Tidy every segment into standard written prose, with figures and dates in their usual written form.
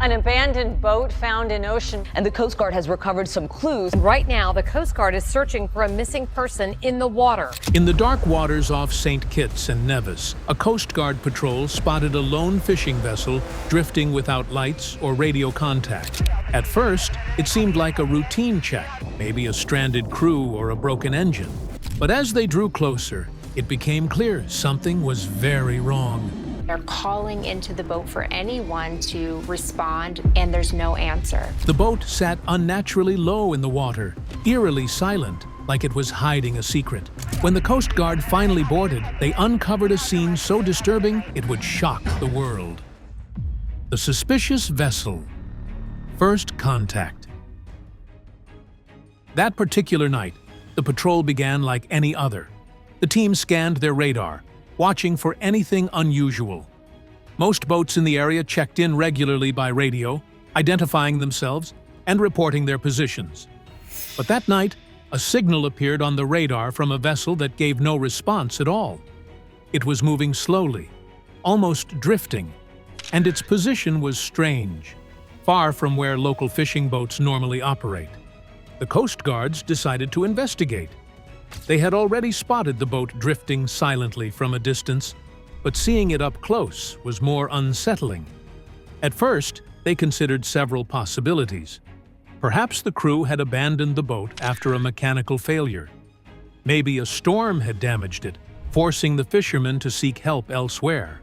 An abandoned boat found in ocean. And the Coast Guard has recovered some clues. Right now, the Coast Guard is searching for a missing person in the water. In the dark waters off St. Kitts and Nevis, a Coast Guard patrol spotted a lone fishing vessel drifting without lights or radio contact. At first, it seemed like a routine check, maybe a stranded crew or a broken engine. But as they drew closer, it became clear something was very wrong. They're calling into the boat for anyone to respond, and there's no answer. The boat sat unnaturally low in the water, eerily silent, like it was hiding a secret. When the Coast Guard finally boarded, they uncovered a scene so disturbing it would shock the world. The suspicious vessel. First contact. That particular night, the patrol began like any other. The team scanned their radar, watching for anything unusual. Most boats in the area checked in regularly by radio, identifying themselves and reporting their positions. But that night, a signal appeared on the radar from a vessel that gave no response at all. It was moving slowly, almost drifting, and its position was strange, far from where local fishing boats normally operate. The Coast Guards decided to investigate. They had already spotted the boat drifting silently from a distance, but seeing it up close was more unsettling. At first, they considered several possibilities. Perhaps the crew had abandoned the boat after a mechanical failure. Maybe a storm had damaged it, forcing the fishermen to seek help elsewhere.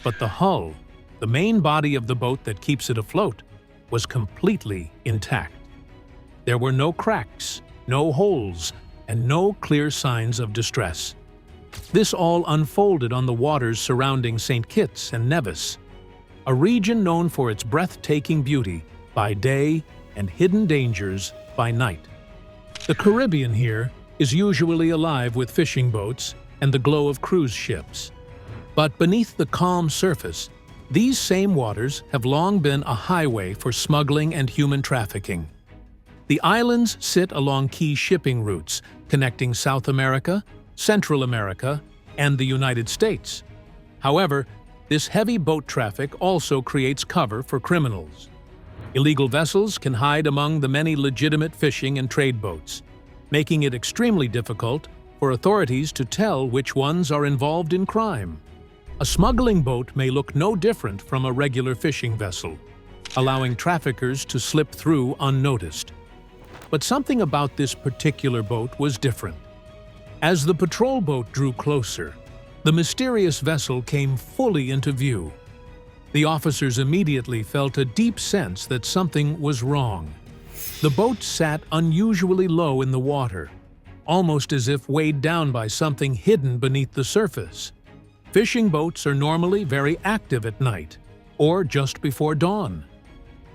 But the hull, the main body of the boat that keeps it afloat, was completely intact. There were no cracks, no holes, and no clear signs of distress. This all unfolded on the waters surrounding St. Kitts and Nevis, a region known for its breathtaking beauty by day and hidden dangers by night. The Caribbean here is usually alive with fishing boats and the glow of cruise ships. But beneath the calm surface, these same waters have long been a highway for smuggling and human trafficking. The islands sit along key shipping routes connecting South America, Central America, and the United States. However, this heavy boat traffic also creates cover for criminals. Illegal vessels can hide among the many legitimate fishing and trade boats, making it extremely difficult for authorities to tell which ones are involved in crime. A smuggling boat may look no different from a regular fishing vessel, allowing traffickers to slip through unnoticed. But something about this particular boat was different. As the patrol boat drew closer, the mysterious vessel came fully into view. The officers immediately felt a deep sense that something was wrong. The boat sat unusually low in the water, almost as if weighed down by something hidden beneath the surface. Fishing boats are normally very active at night, or just before dawn.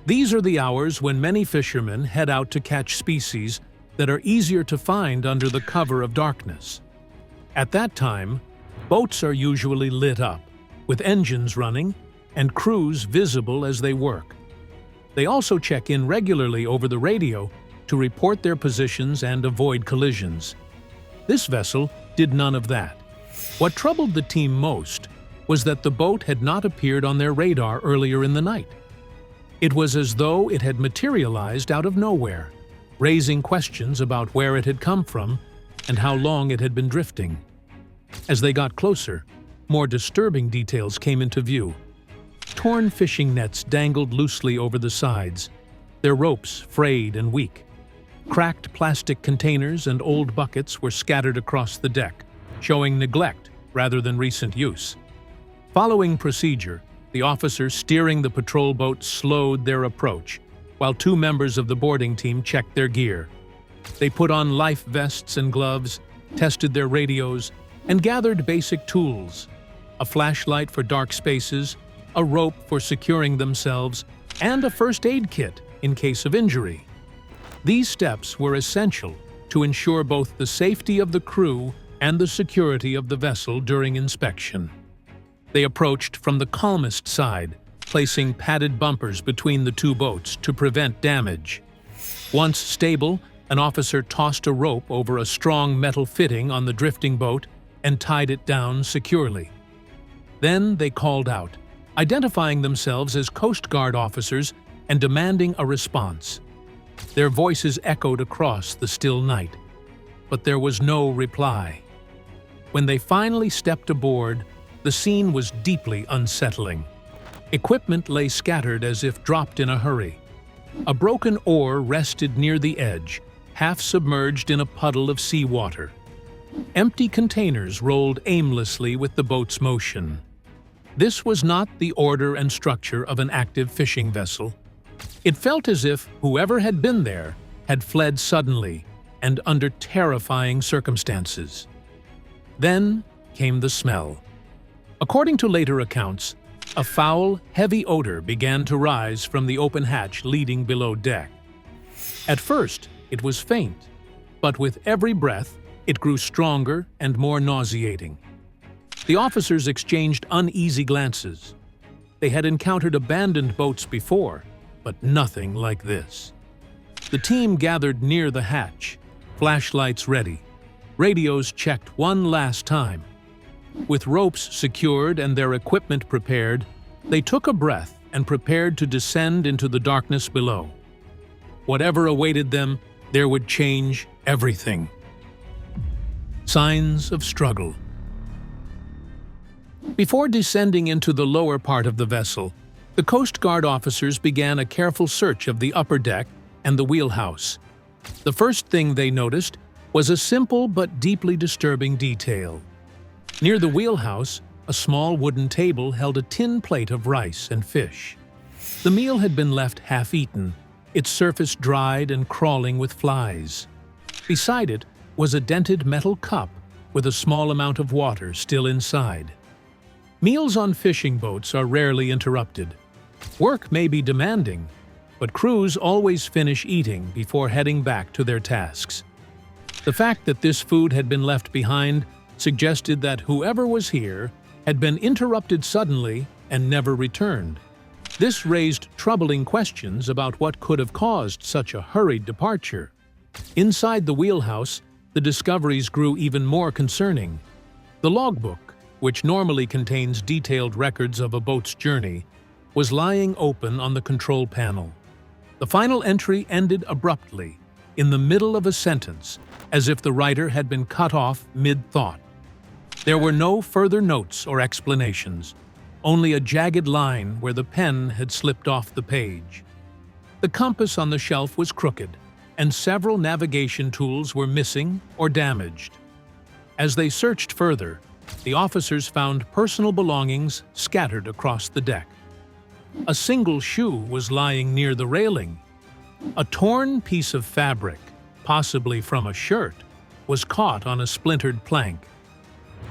These are the hours when many fishermen head out to catch species that are easier to find under the cover of darkness. At that time, boats are usually lit up, with engines running and crews visible as they work. They also check in regularly over the radio to report their positions and avoid collisions. This vessel did none of that. What troubled the team most was that the boat had not appeared on their radar earlier in the night. It was as though it had materialized out of nowhere, raising questions about where it had come from and how long it had been drifting. As they got closer, more disturbing details came into view. Torn fishing nets dangled loosely over the sides, their ropes frayed and weak. Cracked plastic containers and old buckets were scattered across the deck, showing neglect rather than recent use. Following procedure, the officers steering the patrol boat slowed their approach, while two members of the boarding team checked their gear. They put on life vests and gloves, tested their radios, and gathered basic tools: a flashlight for dark spaces, a rope for securing themselves, and a first aid kit in case of injury. These steps were essential to ensure both the safety of the crew and the security of the vessel during inspection. They approached from the calmest side, placing padded bumpers between the two boats to prevent damage. Once stable, an officer tossed a rope over a strong metal fitting on the drifting boat and tied it down securely. Then they called out, identifying themselves as Coast Guard officers and demanding a response. Their voices echoed across the still night, but there was no reply. When they finally stepped aboard, the scene was deeply unsettling. Equipment lay scattered as if dropped in a hurry. A broken oar rested near the edge, half submerged in a puddle of seawater. Empty containers rolled aimlessly with the boat's motion. This was not the order and structure of an active fishing vessel. It felt as if whoever had been there had fled suddenly and under terrifying circumstances. Then came the smell. According to later accounts, a foul, heavy odor began to rise from the open hatch leading below deck. At first, it was faint, but with every breath, it grew stronger and more nauseating. The officers exchanged uneasy glances. They had encountered abandoned boats before, but nothing like this. The team gathered near the hatch, flashlights ready. Radios checked one last time. With ropes secured and their equipment prepared, they took a breath and prepared to descend into the darkness below. Whatever awaited them, there would change everything. Signs of struggle. Before descending into the lower part of the vessel, the Coast Guard officers began a careful search of the upper deck and the wheelhouse. The first thing they noticed was a simple but deeply disturbing detail. Near the wheelhouse, a small wooden table held a tin plate of rice and fish. The meal had been left half-eaten, its surface dried and crawling with flies. Beside it was a dented metal cup with a small amount of water still inside. Meals on fishing boats are rarely interrupted. Work may be demanding, but crews always finish eating before heading back to their tasks. The fact that this food had been left behind suggested that whoever was here had been interrupted suddenly and never returned. This raised troubling questions about what could have caused such a hurried departure. Inside the wheelhouse, the discoveries grew even more concerning. The logbook, which normally contains detailed records of a boat's journey, was lying open on the control panel. The final entry ended abruptly, in the middle of a sentence, as if the writer had been cut off mid-thought. There were no further notes or explanations, only a jagged line where the pen had slipped off the page. The compass on the shelf was crooked, and several navigation tools were missing or damaged. As they searched further, the officers found personal belongings scattered across the deck. A single shoe was lying near the railing. A torn piece of fabric, possibly from a shirt, was caught on a splintered plank.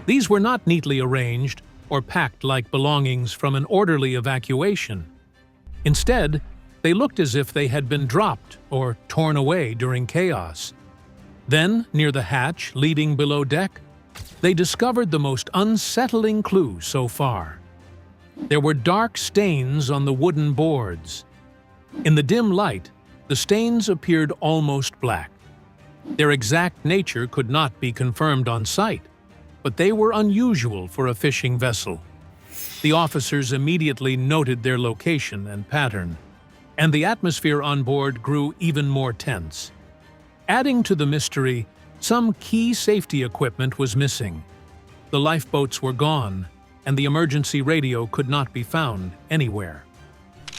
These were not neatly arranged or packed like belongings from an orderly evacuation. Instead, they looked as if they had been dropped or torn away during chaos. Then, near the hatch leading below deck, they discovered the most unsettling clue so far. There were dark stains on the wooden boards. In the dim light, the stains appeared almost black. Their exact nature could not be confirmed on sight, but they were unusual for a fishing vessel. The officers immediately noted their location and pattern, and the atmosphere on board grew even more tense. Adding to the mystery, some key safety equipment was missing. The lifeboats were gone, and the emergency radio could not be found anywhere.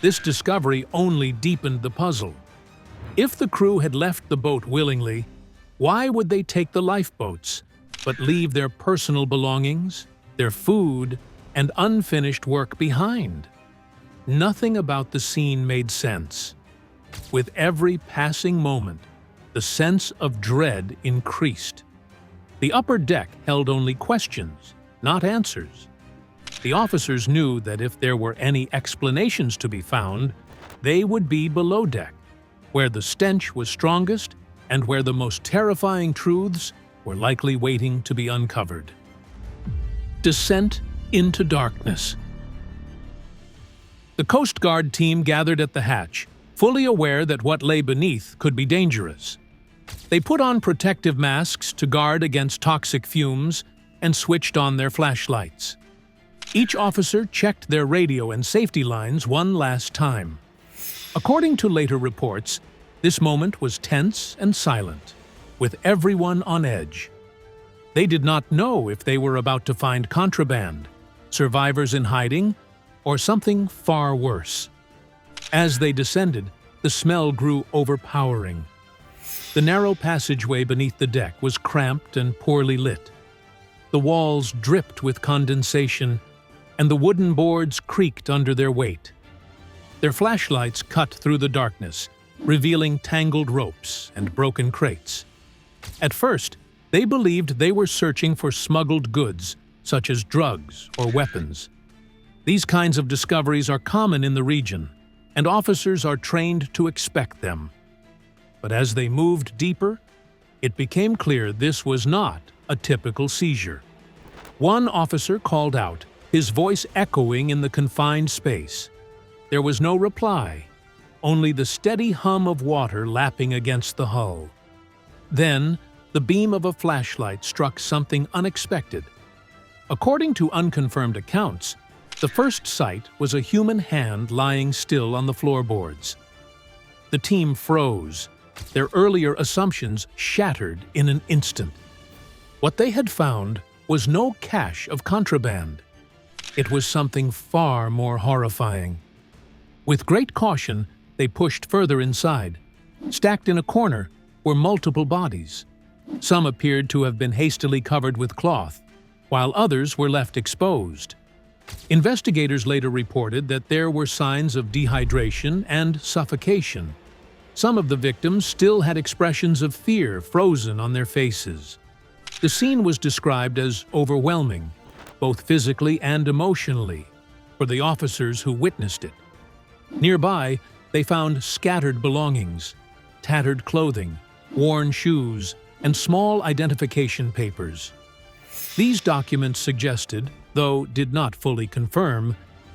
This discovery only deepened the puzzle. If the crew had left the boat willingly, why would they take the lifeboats, but leave their personal belongings, their food, and unfinished work behind? Nothing about the scene made sense. With every passing moment, the sense of dread increased. The upper deck held only questions, not answers. The officers knew that if there were any explanations to be found, they would be below deck, where the stench was strongest and where the most terrifying truths were likely waiting to be uncovered. Descent into darkness. The Coast Guard team gathered at the hatch, fully aware that what lay beneath could be dangerous. They put on protective masks to guard against toxic fumes and switched on their flashlights. Each officer checked their radio and safety lines one last time. According to later reports, this moment was tense and silent, with everyone on edge. They did not know if they were about to find contraband, survivors in hiding, or something far worse. As they descended, the smell grew overpowering. The narrow passageway beneath the deck was cramped and poorly lit. The walls dripped with condensation, and the wooden boards creaked under their weight. Their flashlights cut through the darkness, revealing tangled ropes and broken crates. At first, they believed they were searching for smuggled goods, such as drugs or weapons. These kinds of discoveries are common in the region, and officers are trained to expect them. But as they moved deeper, it became clear this was not a typical seizure. One officer called out, his voice echoing in the confined space. There was no reply, only the steady hum of water lapping against the hull. Then, the beam of a flashlight struck something unexpected. According to unconfirmed accounts, the first sight was a human hand lying still on the floorboards. The team froze, their earlier assumptions shattered in an instant. What they had found was no cache of contraband. It was something far more horrifying. With great caution, they pushed further inside. Stacked in a corner were multiple bodies. Some appeared to have been hastily covered with cloth, while others were left exposed. Investigators later reported that there were signs of dehydration and suffocation. Some of the victims still had expressions of fear frozen on their faces. The scene was described as overwhelming, both physically and emotionally, for the officers who witnessed it. Nearby, they found scattered belongings, tattered clothing, worn shoes, and small identification papers. These documents suggested, though did not fully confirm,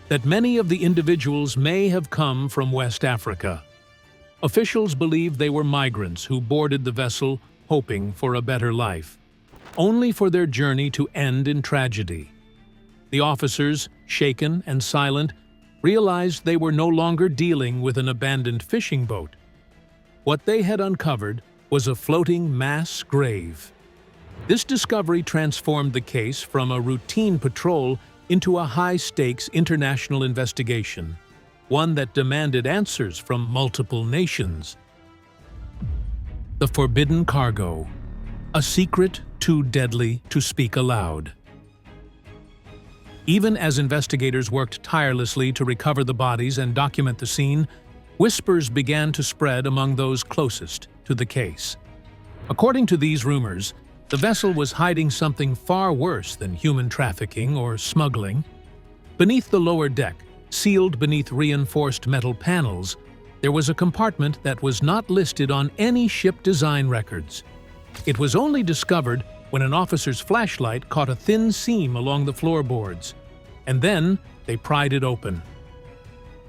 that many of the individuals may have come from West Africa. Officials believed they were migrants who boarded the vessel hoping for a better life, only for their journey to end in tragedy. The officers, shaken and silent, realized they were no longer dealing with an abandoned fishing boat. What they had uncovered was a floating mass grave. This discovery transformed the case from a routine patrol into a high-stakes international investigation, one that demanded answers from multiple nations. The forbidden cargo, a secret too deadly to speak aloud. Even as investigators worked tirelessly to recover the bodies and document the scene, whispers began to spread among those closest to the case. According to these rumors, the vessel was hiding something far worse than human trafficking or smuggling. Beneath the lower deck, sealed beneath reinforced metal panels, there was a compartment that was not listed on any ship design records. It was only discovered when an officer's flashlight caught a thin seam along the floorboards, and then they pried it open.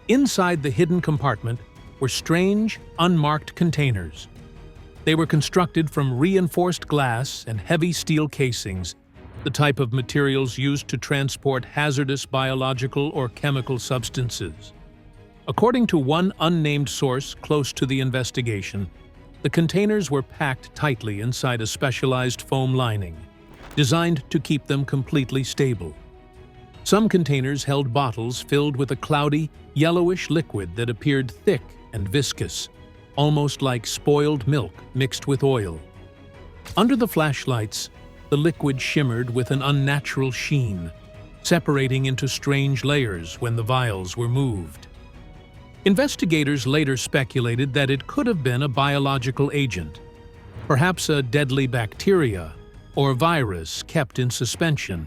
Inside the hidden compartment were strange, unmarked containers. They were constructed from reinforced glass and heavy steel casings, the type of materials used to transport hazardous biological or chemical substances. According to one unnamed source close to the investigation, the containers were packed tightly inside a specialized foam lining, designed to keep them completely stable. Some containers held bottles filled with a cloudy, yellowish liquid that appeared thick and viscous, almost like spoiled milk mixed with oil. Under the flashlights, the liquid shimmered with an unnatural sheen, separating into strange layers when the vials were moved. Investigators later speculated that it could have been a biological agent, perhaps a deadly bacteria or virus kept in suspension.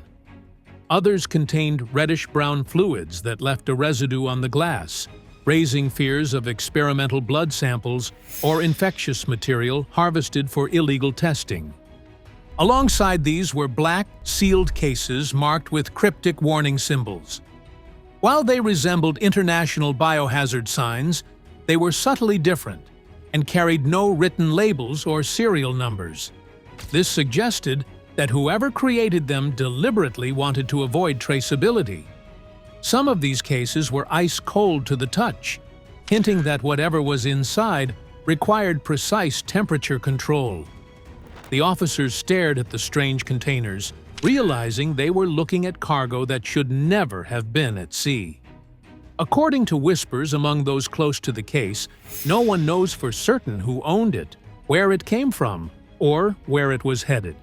Others contained reddish-brown fluids that left a residue on the glass, raising fears of experimental blood samples or infectious material harvested for illegal testing. Alongside these were black, sealed cases marked with cryptic warning symbols. While they resembled international biohazard signs, they were subtly different and carried no written labels or serial numbers. This suggested that whoever created them deliberately wanted to avoid traceability. Some of these cases were ice cold to the touch, hinting that whatever was inside required precise temperature control. The officers stared at the strange containers, realizing they were looking at cargo that should never have been at sea. According to whispers among those close to the case, no one knows for certain who owned it, where it came from, or where it was headed.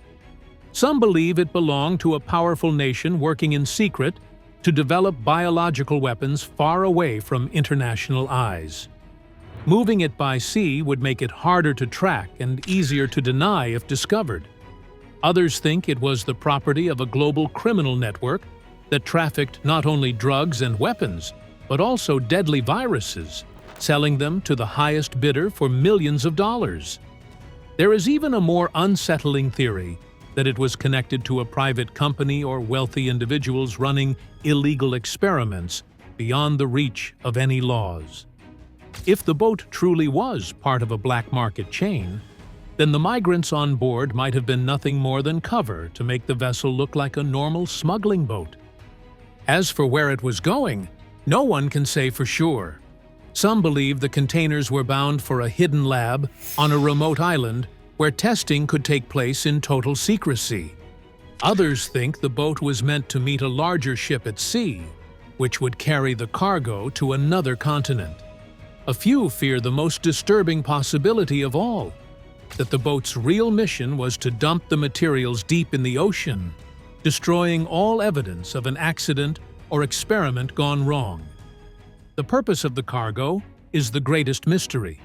Some believe it belonged to a powerful nation working in secret to develop biological weapons far away from international eyes. Moving it by sea would make it harder to track and easier to deny if discovered. Others think it was the property of a global criminal network that trafficked not only drugs and weapons, but also deadly viruses, selling them to the highest bidder for millions of dollars. There is even a more unsettling theory that it was connected to a private company or wealthy individuals running illegal experiments beyond the reach of any laws. If the boat truly was part of a black market chain, then the migrants on board might have been nothing more than cover to make the vessel look like a normal smuggling boat. As for where it was going, no one can say for sure. Some believe the containers were bound for a hidden lab on a remote island where testing could take place in total secrecy. Others think the boat was meant to meet a larger ship at sea, which would carry the cargo to another continent. A few fear the most disturbing possibility of all, that the boat's real mission was to dump the materials deep in the ocean, destroying all evidence of an accident or experiment gone wrong. The purpose of the cargo is the greatest mystery.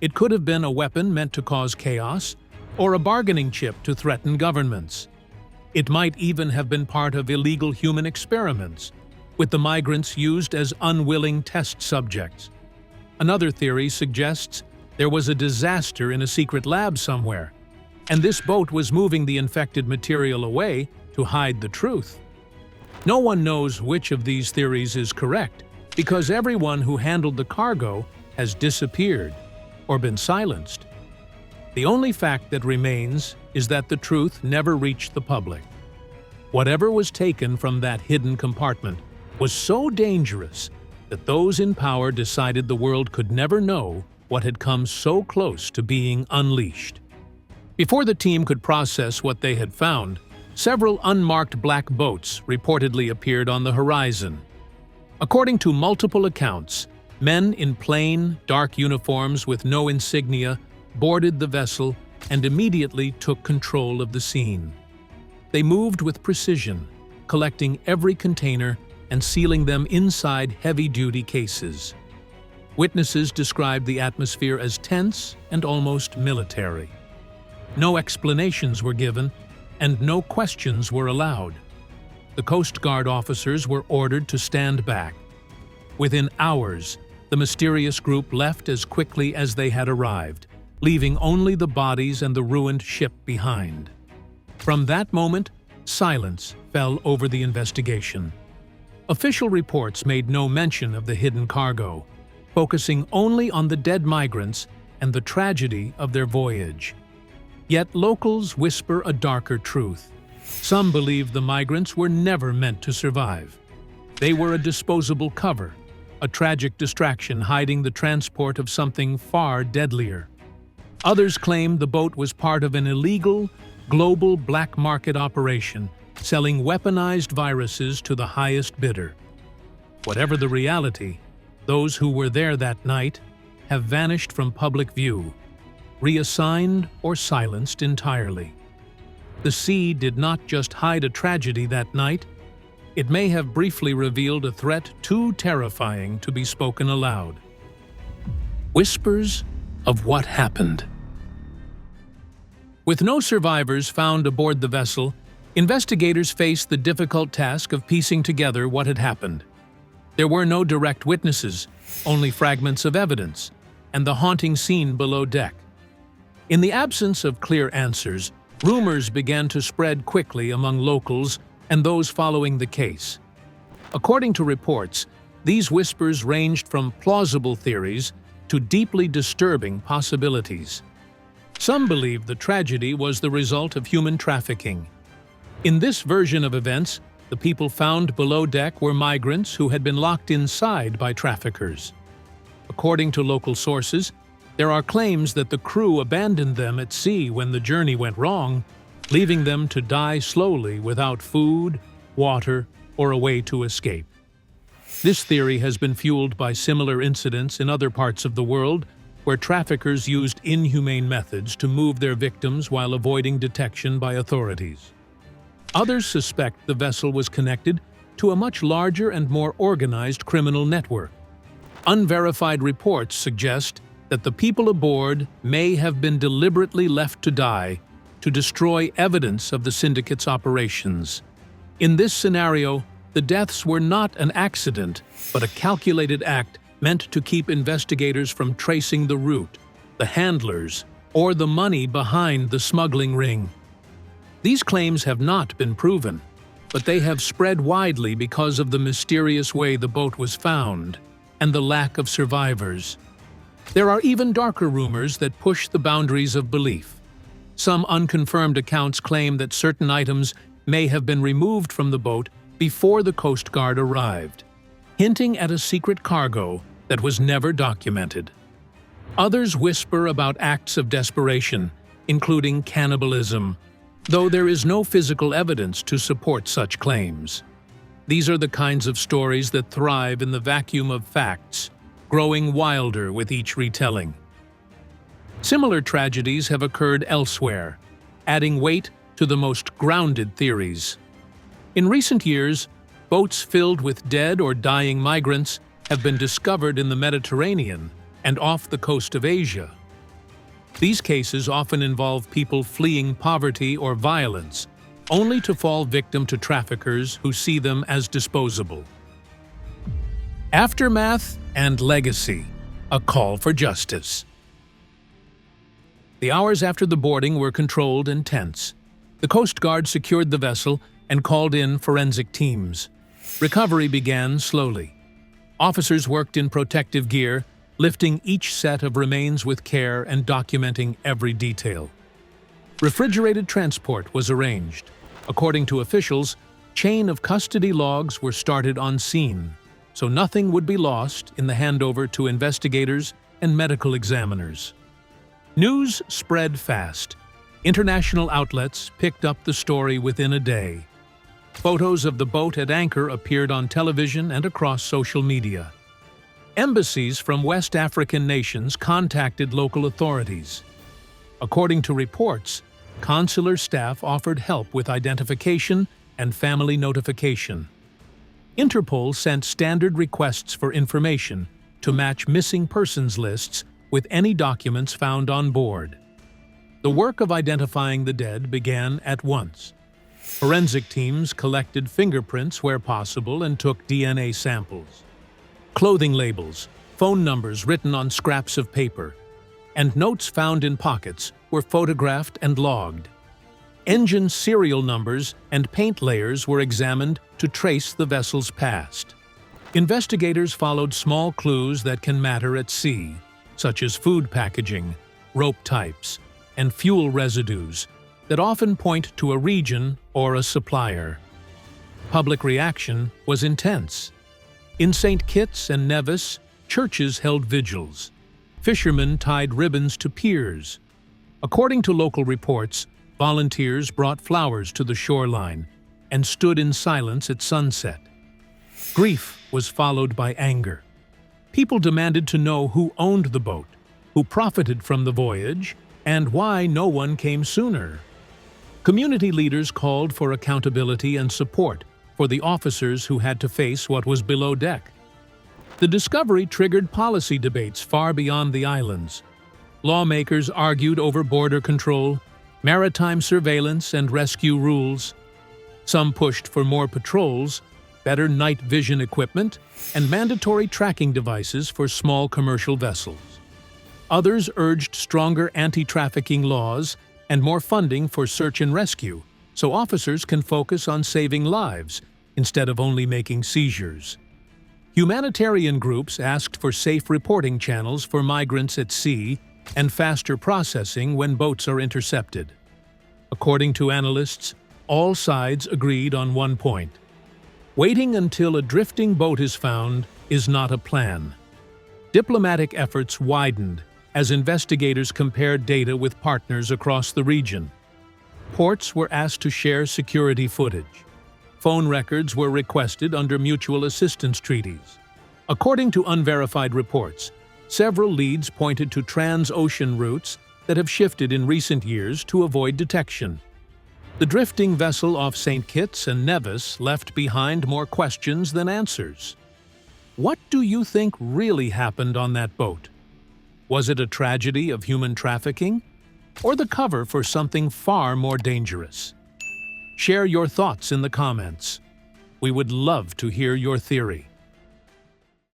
It could have been a weapon meant to cause chaos, or a bargaining chip to threaten governments. It might even have been part of illegal human experiments, with the migrants used as unwilling test subjects. Another theory suggests there was a disaster in a secret lab somewhere, and this boat was moving the infected material away to hide the truth. No one knows which of these theories is correct, because everyone who handled the cargo has disappeared or been silenced. The only fact that remains is that the truth never reached the public. Whatever was taken from that hidden compartment was so dangerous that those in power decided the world could never know what had come so close to being unleashed. Before the team could process what they had found, several unmarked black boats reportedly appeared on the horizon. According to multiple accounts, men in plain, dark uniforms with no insignia boarded the vessel and immediately took control of the scene. They moved with precision, collecting every container and sealing them inside heavy-duty cases. Witnesses described the atmosphere as tense and almost military. No explanations were given, and no questions were allowed. The Coast Guard officers were ordered to stand back. Within hours, the mysterious group left as quickly as they had arrived, leaving only the bodies and the ruined ship behind. From that moment, silence fell over the investigation. Official reports made no mention of the hidden cargo, focusing only on the dead migrants and the tragedy of their voyage. Yet locals whisper a darker truth. Some believe the migrants were never meant to survive. They were a disposable cover, a tragic distraction hiding the transport of something far deadlier. Others claim the boat was part of an illegal, global black market operation, selling weaponized viruses to the highest bidder. Whatever the reality, those who were there that night have vanished from public view, reassigned or silenced entirely. The sea did not just hide a tragedy that night, it may have briefly revealed a threat too terrifying to be spoken aloud. Whispers of what happened. With no survivors found aboard the vessel, investigators faced the difficult task of piecing together what had happened. There were no direct witnesses, only fragments of evidence, and the haunting scene below deck. In the absence of clear answers, rumors began to spread quickly among locals and those following the case. According to reports, these whispers ranged from plausible theories to deeply disturbing possibilities. Some believed the tragedy was the result of human trafficking. In this version of events, the people found below deck were migrants who had been locked inside by traffickers. According to local sources, there are claims that the crew abandoned them at sea when the journey went wrong, leaving them to die slowly without food, water, or a way to escape. This theory has been fueled by similar incidents in other parts of the world where traffickers used inhumane methods to move their victims while avoiding detection by authorities. Others suspect the vessel was connected to a much larger and more organized criminal network. Unverified reports suggest that the people aboard may have been deliberately left to die to destroy evidence of the syndicate's operations. In this scenario, the deaths were not an accident, but a calculated act meant to keep investigators from tracing the route, the handlers, or the money behind the smuggling ring. These claims have not been proven, but they have spread widely because of the mysterious way the boat was found and the lack of survivors. There are even darker rumors that push the boundaries of belief. Some unconfirmed accounts claim that certain items may have been removed from the boat before the Coast Guard arrived, hinting at a secret cargo that was never documented. Others whisper about acts of desperation, including cannibalism, though there is no physical evidence to support such claims. These are the kinds of stories that thrive in the vacuum of facts, growing wilder with each retelling. Similar tragedies have occurred elsewhere, adding weight to the most grounded theories. In recent years, boats filled with dead or dying migrants have been discovered in the Mediterranean and off the coast of Asia. These cases often involve people fleeing poverty or violence, only to fall victim to traffickers who see them as disposable. Aftermath and legacy, a call for justice. The hours after the boarding were controlled and tense. The Coast Guard secured the vessel and called in forensic teams. Recovery began slowly. Officers worked in protective gear, lifting each set of remains with care and documenting every detail. Refrigerated transport was arranged. According to officials, chain of custody logs were started on scene, so nothing would be lost in the handover to investigators and medical examiners. News spread fast. International outlets picked up the story within a day. Photos of the boat at anchor appeared on television and across social media. Embassies from West African nations contacted local authorities. According to reports, consular staff offered help with identification and family notification. Interpol sent standard requests for information to match missing persons lists with any documents found on board. The work of identifying the dead began at once. Forensic teams collected fingerprints where possible and took DNA samples. Clothing labels, phone numbers written on scraps of paper, and notes found in pockets were photographed and logged. Engine serial numbers and paint layers were examined to trace the vessel's past. Investigators followed small clues that can matter at sea, such as food packaging, rope types, and fuel residues that often point to a region or a supplier. Public reaction was intense. In St. Kitts and Nevis, churches held vigils. Fishermen tied ribbons to piers. According to local reports, volunteers brought flowers to the shoreline and stood in silence at sunset. Grief was followed by anger. People demanded to know who owned the boat, who profited from the voyage, and why no one came sooner. Community leaders called for accountability and support for the officers who had to face what was below deck. The discovery triggered policy debates far beyond the islands. Lawmakers argued over border control, maritime surveillance, and rescue rules. Some pushed for more patrols, better night vision equipment, and mandatory tracking devices for small commercial vessels. Others urged stronger anti-trafficking laws and more funding for search and rescue, so officers can focus on saving lives instead of only making seizures. Humanitarian groups asked for safe reporting channels for migrants at sea and faster processing when boats are intercepted. According to analysts, all sides agreed on one point: Waiting until a drifting boat is found is not a plan. Diplomatic efforts widened as investigators compared data with partners across the region. Ports were asked to share security footage. Phone records were requested under mutual assistance treaties. According to unverified reports, several leads pointed to trans-ocean routes that have shifted in recent years to avoid detection. The drifting vessel off St. Kitts and Nevis left behind more questions than answers. What do you think really happened on that boat? Was it a tragedy of human trafficking, or the cover for something far more dangerous? Share your thoughts in the comments. We would love to hear your theory.